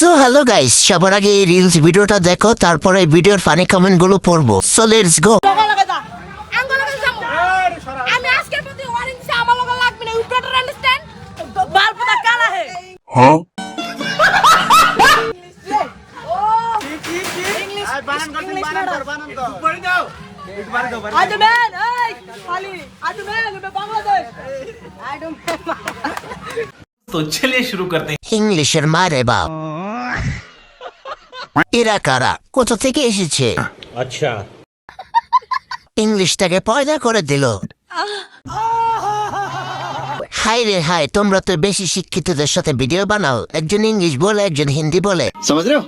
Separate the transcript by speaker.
Speaker 1: So hello guys, সবার আগে এই রিলস ভিডিওটা দেখো, তারপরে ভিডিওর ফানি কমেন্ট গুলো পড়বো। So let's go.
Speaker 2: আমি আজকের প্রতি ওয়ার্নিং দিছি, আমার লগে লাগবে না। You better understand. বালপটা কালা হে।
Speaker 3: হ্যাঁ
Speaker 2: আজমেন, এই খালি আজমেন, मैं बांग्लादेश। आई डोंट
Speaker 4: तो चलिए शुरू करते हैं।
Speaker 1: ইংলিশের মারে বাপ। এরা কারা, কোথা থেকে এসেছে?
Speaker 4: अच्छा
Speaker 1: ইংলিশটাকে পয়দা করে দিল। হাই রে হাই, তোমরা তো বেশি শিক্ষিতদের সাথে ভিডিও বানাও, একজন ইংলিশ বলে একজন হিন্দি বলে।
Speaker 3: समझ रहे हो